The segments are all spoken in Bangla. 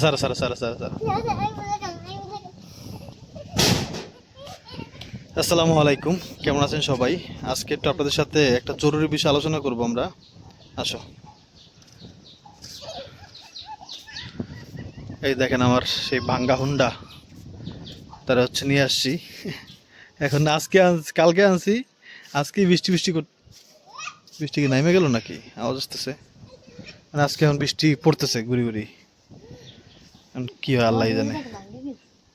সারা সারা সারা সারা সারা। আসসালামু আলাইকুম, কেমন আছেন সবাই? আজকে একটু আপনাদের সাথে একটা জরুরি বিষয় আলোচনা করব আমরা। আসো, এই দেখেন আমার সেই ভাঙ্গা হুন্ডা, তারা হচ্ছে নিয়ে আসছি। এখন কালকে আনছি, আজকে বৃষ্টি বৃষ্টি বৃষ্টি কি নামে গেল নাকি আওয়াজ আসতেছে? মানে আজকে এখন বৃষ্টি পড়তেছে গুড়ি গুড়ি। এখন কি হয় আল্লাহ জানে।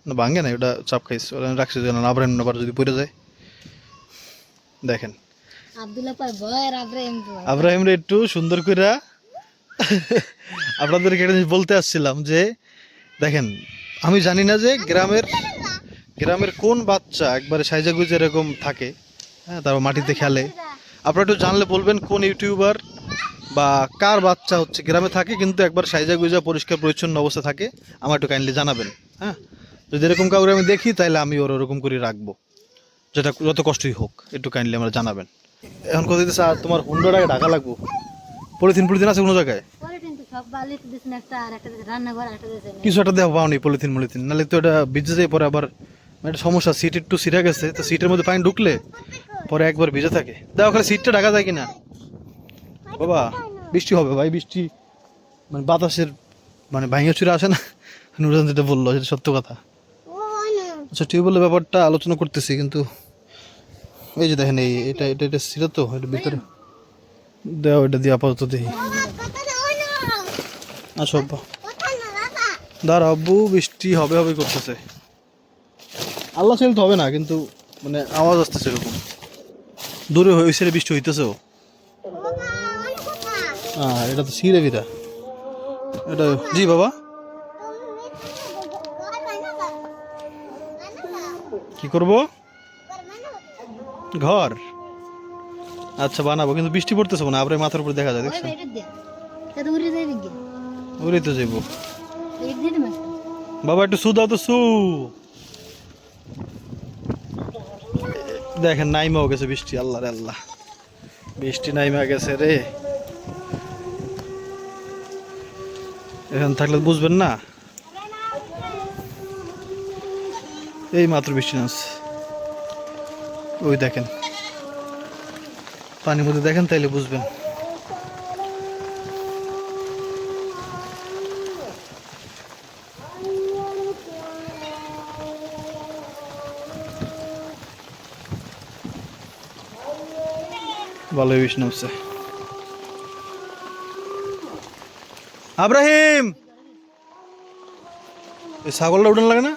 না ভাঙ্গে না, ওটা চাপ খাইছে, ওটা রাখছে যেন আবার যদি পড়ে যায়। দেখেন আব্রাহিম রে একটু সুন্দর করে আপনাদেরকে একটা জিনিস বলতে আসছিলাম যে দেখেন, আমি জানি না যে গ্রামের কোন বাচ্চা একবারে সাইজা গুজে এরকম থাকে, হ্যাঁ, তারপর মাটিতে খেলে। আপনারা একটু জানলে বলবেন কোন ইউটিউবার বা কার বাচ্চা হচ্ছে গ্রামে থাকে কিন্তু একবার সাইজা গুজা পরিষ্কার পরিচ্ছন্ন অবস্থা থাকে, আমার একটু কাইন্ডলি জানাবেন। হ্যাঁ, যদি এরকম কাউকে আমি দেখি তাহলে আমি ওরকম করে রাখবো, যেটা যত কষ্টই হোক, একটু কাইন্ডলি আমরা জানাবেন। এখন কথা দিতেছে আর তোমার হুন্ডাটাকে ঢাকা লাগবো, পলিথিন পলিথিন আছে কোনো জায়গায়? কিছু একটা দেওয়া পাওনি পলিথিন মলিথিন, নাহলে তো এটা ভিজে যায় পরে আবার একটা সমস্যা। সিট একটু ছিঁড়ে গেছে, তো সিটের মধ্যে পানি ঢুকলে পরে একবার ভিজে থাকে। দেখো ওখানে সিটটা ঢাকা যায় কিনা বাবা। বৃষ্টি হবে ভাই, বৃষ্টি মানে বাতাসের মানে ভাঙে চুরে আসে না, নুরজান যেটা বললো সেটা সত্য কথা। আচ্ছা টিউবওয়েলের ব্যাপারটা আলোচনা করতেছি, কিন্তু এই যে দেখেন এটা এটা এটা ছিল তো, এটা ভিতরে দেওয়া, এটা দিয়ে আপাতত দেখি। আচ্ছা আব্বা দাঁড়া আব্বু, বৃষ্টি হবে হবে করতেছে, আল্লাহ চাইলে তো হবে না, কিন্তু মানে আওয়াজ আসতেছে এরকম দূরে হয়েছে, বৃষ্টি হইতেছেও। হ্যাঁ এটা তো সিরে বিরা এটা। জি বাবা, কি করব? ঘর আচ্ছা বানাবো, কিন্তু বৃষ্টি পড়তেছে না, আপনার মাথার উপর দেখা যায়, দেখছেন? উড়ে তো যাইব বাবা, একটু সু দাও তো, সু। দেখেন নাইমাও গেছে বৃষ্টি, আল্লাহ রে আল্লাহ, বৃষ্টি নাইমা গেছে রে। এখানে থাকলে বুঝবেন না, এই মাত্র বৃষ্টি নামছে, ওই দেখেন পানির মধ্যে, দেখেন তাইলে বুঝবেন। ভালোই বৃষ্টি নামছে। আব্রাহিম, এই ছাগলটা উঠান লাগে না?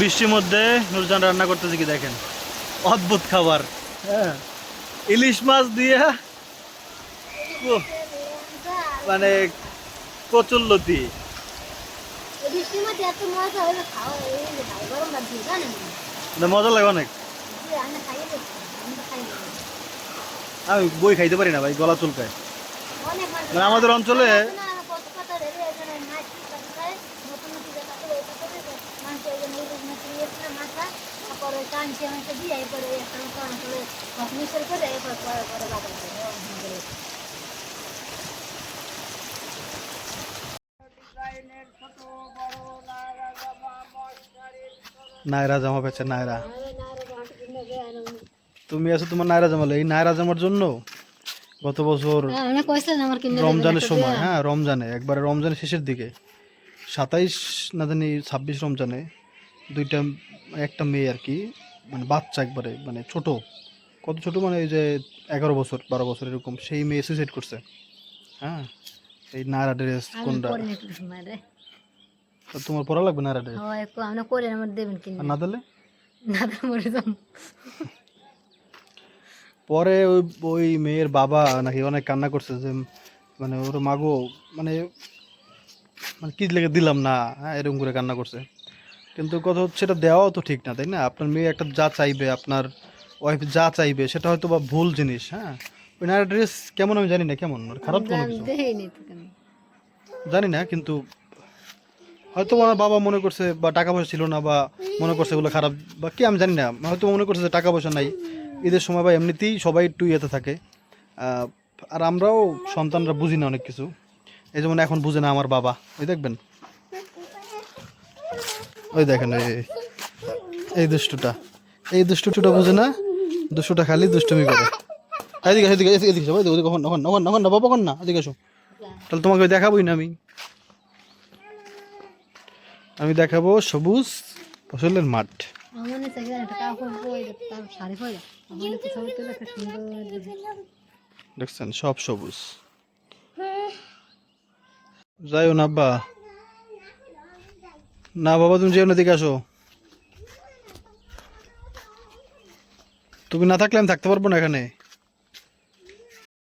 বৃষ্টির মধ্যে নুরজান রান্না করতেছে কি দেখেন, অদ্ভুত খাবার। হ্যাঁ, ইলিশ মাছ দিয়ে মানে কচুরলতি। মজা লাগে অনেক। আমি বই খাইতে পারি না ভাই, গলা চুলকায়। মানে আমাদের অঞ্চলে নায়রা জামা পেয়েছে নায়রা। তুমি আছো তোমার নায়রা জামা এই নায়রা জামার জন্য গত বছর রমজানের সময়, হ্যাঁ রমজানে একবারে রমজানের শেষের দিকে 27 না জানি 26 রমজানে দুইটা একটা মেয়ে আর কি, মানে বাচ্চা একবারে মানে ছোট, কত ছোট মানে এই যে 11 বছর 12 বছর এরকম, সেই মেয়ে সুইসাইড করছে। হ্যাঁ এই নায়রা ড্রেস কোনটা তো তোমার পরা লাগবে নায়রা ড্রেস? আর না দিলে পরে ওই ওই মেয়ের বাবা নাকি অনেক কান্না করছে যে মানে ওর মাগো মানে মানে কি লেগে দিলাম না, হ্যাঁ এরকম করে কান্না করছে। কিন্তু কথা হচ্ছে এটা দেওয়াও তো ঠিক না, তাই না? আপনার মেয়ে একটা যা চাইবে, আপনার ওয়াইফ যা চাইবে সেটা হয়তো বা ভুল জিনিস। হ্যাঁ ওই নায়রা ড্রেস কেমন আমি জানি না, কেমন খারাপ কোনো কিছু জানি না, কিন্তু হয়তো আমার বাবা মনে করছে বা টাকা পয়সা ছিল না বা মনে করছে এগুলো খারাপ বা কি আমি জানি না, হয়তো মনে করছে যে টাকা পয়সা নাই, ঈদের সময় বা এমনিতেই সবাই একটু ইয়েতে থাকে। আর আমরাও সন্তানরা বুঝি না অনেক কিছু, এই যেমন এখন বুঝে না আমার বাবা, ওই দেখবেন ওই দেখেন এই দুষ্টুটা, এই দুষ্টুটা বুঝে না, দুষ্টুটা খালি দুষ্টুমি করে। এদিকে এদিকে এদিকে এসো, ওদিকে কখন কখন কখন কখন না বাবা কখন না এদিকে এসো, তাহলে তোমাকে দেখাবোই না আমি, আমি দেখাবো সবুজ ফসলের মাঠ। দেখছেন সব সবুজ। যাইও না আব্বা, না বাবা তুমি যেও না, দিকে আসো, তুমি না থাকলে আমি থাকতে পারবো না এখানে।